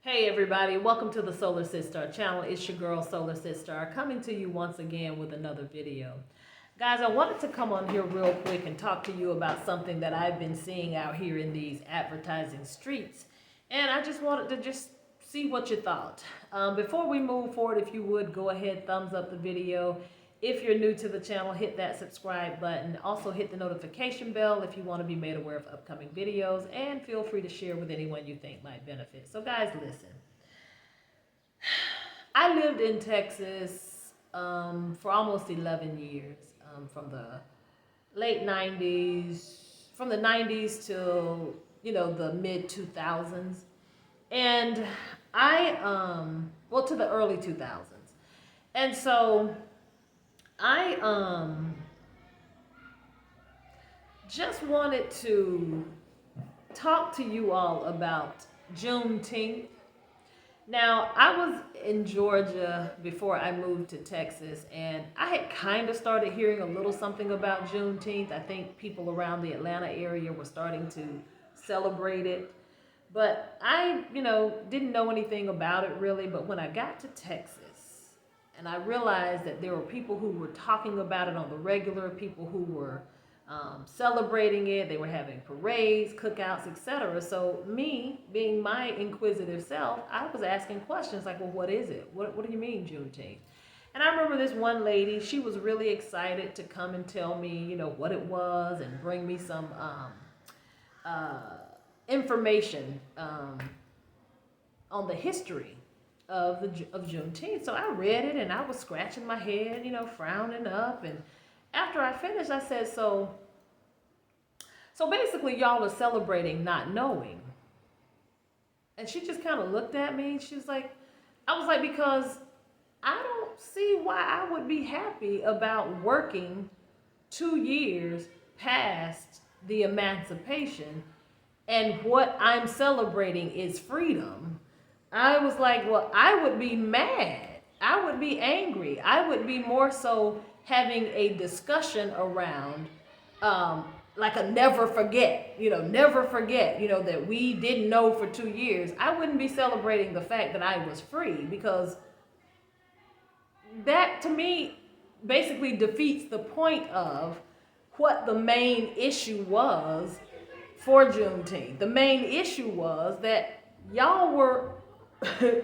Hey everybody, welcome to the Solar Sister channel. It's your girl Solar Sister coming to you once again with another video. Guys, I wanted to come on here real quick and talk to you about something that I've been seeing out here in these advertising streets. And I just wanted to see what you thought. Before we move forward, if you would, go ahead, thumbs up the video. If you're new to the channel, hit that subscribe button. Also hit the notification bell if you want to be made aware of upcoming videos. And feel free to share with anyone you think might benefit. So guys, listen. I lived in Texas for almost 11 years, from the late 90s, from the 90s till, the mid 2000s. And to the early 2000s. And so I just wanted to talk to you all about Juneteenth. Now, I was in Georgia before I moved to Texas, and I had kind of started hearing a little something about Juneteenth. I think people around the Atlanta area were starting to celebrate it. But I, didn't know anything about it really. But when I got to Texas, and I realized that there were people who were talking about it on the regular, people who were celebrating it. They were having parades, cookouts, etc. So me, being my inquisitive self, I was asking questions like, well, what is it? What do you mean Juneteenth? And I remember this one lady, she was really excited to come and tell me, what it was and bring me some information on the history of Juneteenth. So I read it and I was scratching my head, frowning up. And after I finished, I said, so basically y'all are celebrating not knowing. And she just kind of looked at me. She was like, I was like, because I don't see why I would be happy about working 2 years past the emancipation and what I'm celebrating is freedom. I was like, well, I would be mad. I would be angry. I would be more so having a discussion around like a never forget, that we didn't know for 2 years. I wouldn't be celebrating the fact that I was free, because that to me basically defeats the point of what the main issue was for Juneteenth. The main issue was that y'all were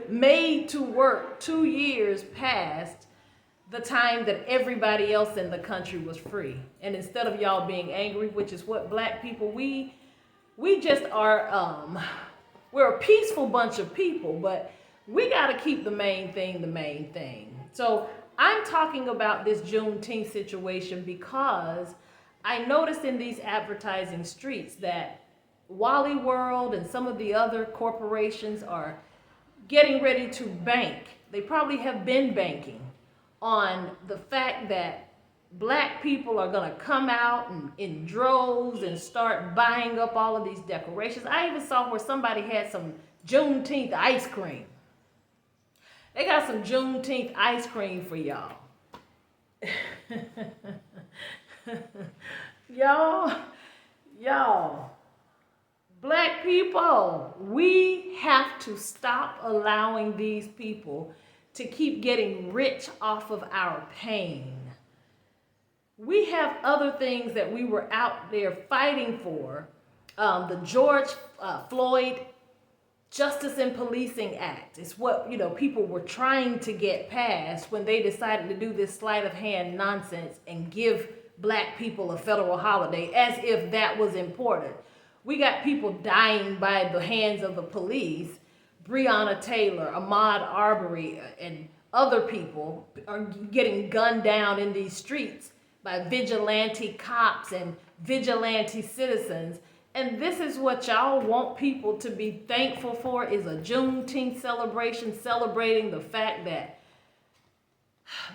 made to work 2 years past the time that everybody else in the country was free. And instead of y'all being angry, which is what black people, we just are, we're a peaceful bunch of people, but we got to keep the main thing the main thing. So I'm talking about this Juneteenth situation because I noticed in these advertising streets that Wally World and some of the other corporations are getting ready to bank. They probably have been banking on the fact that black people are going to come out in droves and start buying up all of these decorations. I even saw where somebody had some Juneteenth ice cream. They got some Juneteenth ice cream for y'all. Y'all, black people, we have to stop allowing these people to keep getting rich off of our pain. We have other things that we were out there fighting for. The George Floyd Justice and Policing Act is what, people were trying to get passed when they decided to do this sleight of hand nonsense and give black people a federal holiday as if that was important. We got people dying by the hands of the police. Breonna Taylor, Ahmaud Arbery, and other people are getting gunned down in these streets by vigilante cops and vigilante citizens. And this is what y'all want people to be thankful for, is a Juneteenth celebration, celebrating the fact that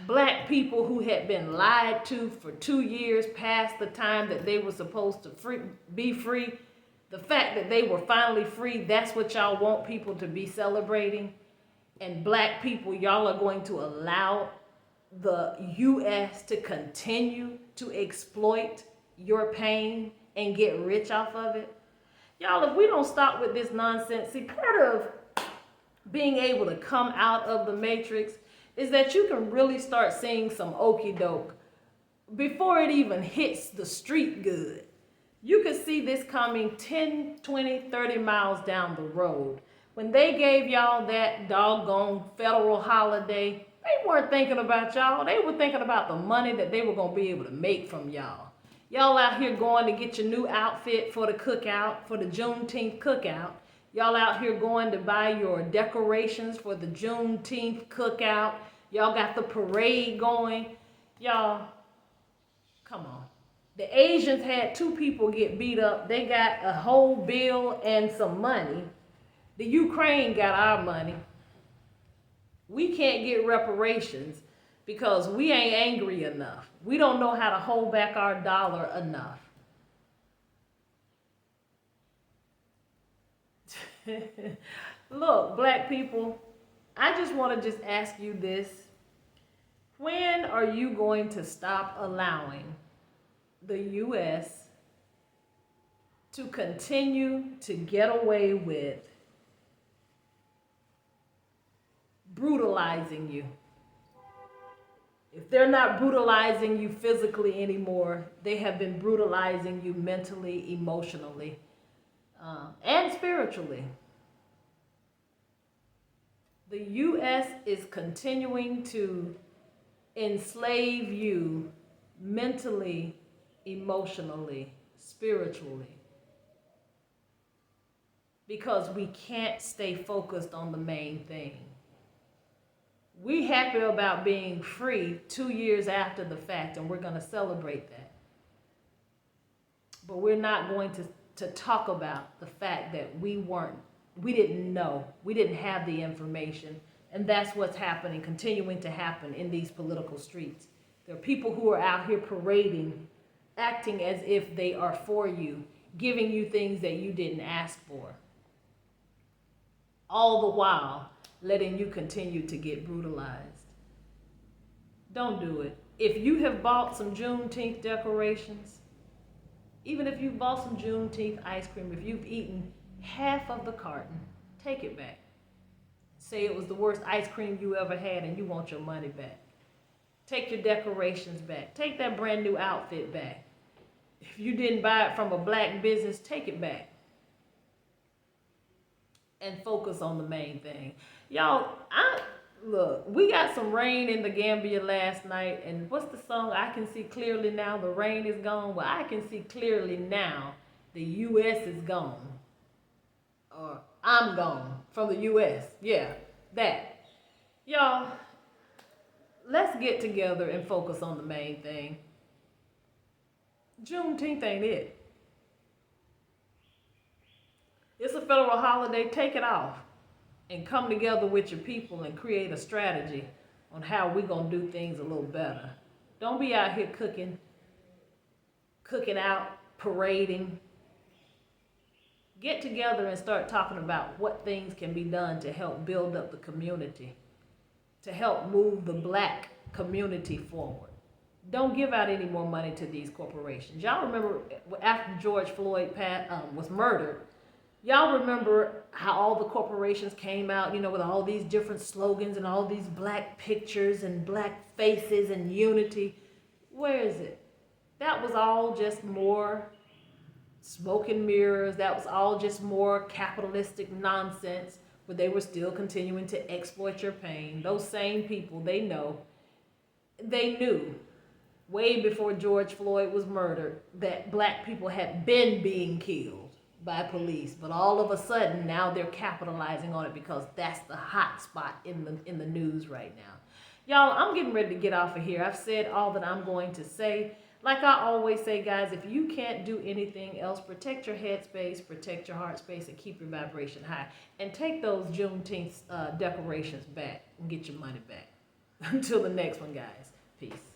black people who had been lied to for 2 years past the time that they were supposed to be free, the fact that they were finally free, that's what y'all want people to be celebrating. And black people, y'all are going to allow the U.S. to continue to exploit your pain and get rich off of it. Y'all, if we don't stop with this nonsense, see, being able to come out of the matrix is that you can really start seeing some okie doke before it even hits the street good. You could see this coming 10, 20, 30 miles down the road. When they gave y'all that doggone federal holiday, they weren't thinking about y'all. They were thinking about the money that they were going to be able to make from y'all. Y'all out here going to get your new outfit for the cookout, for the Juneteenth cookout. Y'all out here going to buy your decorations for the Juneteenth cookout. Y'all got the parade going. Y'all, come on. The Asians had 2 people get beat up. They got a whole bill and some money. The Ukraine got our money. We can't get reparations because we ain't angry enough. We don't know how to hold back our dollar enough. Look, black people, I just want to just ask you this. When are you going to stop allowing the U.S. to continue to get away with brutalizing you? If they're not brutalizing you physically anymore, they have been brutalizing you mentally, emotionally, and spiritually. The U.S. is continuing to enslave you mentally, emotionally, spiritually, because we can't stay focused on the main thing. We happy about being free 2 years after the fact, and we're going to celebrate that. But we're not going to talk about the fact that we didn't know, we didn't have the information, and that's what's happening, continuing to happen in these political streets. There are people who are out here parading, acting as if they are for you, giving you things that you didn't ask for, all the while letting you continue to get brutalized. Don't do it. If you have bought some Juneteenth decorations, even if you bought some Juneteenth ice cream, if you've eaten half of the carton, take it back. Say it was the worst ice cream you ever had and you want your money back. Take your decorations back. Take that brand new outfit back. If you didn't buy it from a black business, take it back. And focus on the main thing. Y'all, look, we got some rain in the Gambia last night, and what's the song? I can see clearly now the rain is gone. Well, I can see clearly now the U.S. is gone. Or I'm gone from the U.S. Yeah, that. Y'all, let's get together and focus on the main thing. Juneteenth ain't it. It's a federal holiday. Take it off and come together with your people and create a strategy on how we're going to do things a little better. Don't be out here cooking out, parading. Get together and start talking about what things can be done to help build up the community, to help move the black community forward. Don't give out any more money to these corporations. Y'all remember after George Floyd was murdered, y'all remember how all the corporations came out, with all these different slogans and all these black pictures and black faces and unity. Where is it? That was all just more smoke and mirrors. That was all just more capitalistic nonsense, but they were still continuing to exploit your pain. Those same people, they knew way before George Floyd was murdered that black people had been being killed by police, but all of a sudden now they're capitalizing on it because that's the hot spot in the news right now. Y'all, I'm getting ready to get off of here. I've said all that I'm going to say. Like I always say, guys, if you can't do anything else, protect your head space, protect your heart space, and keep your vibration high. And take those Juneteenth decorations back and get your money back. Until the next one, guys. Peace.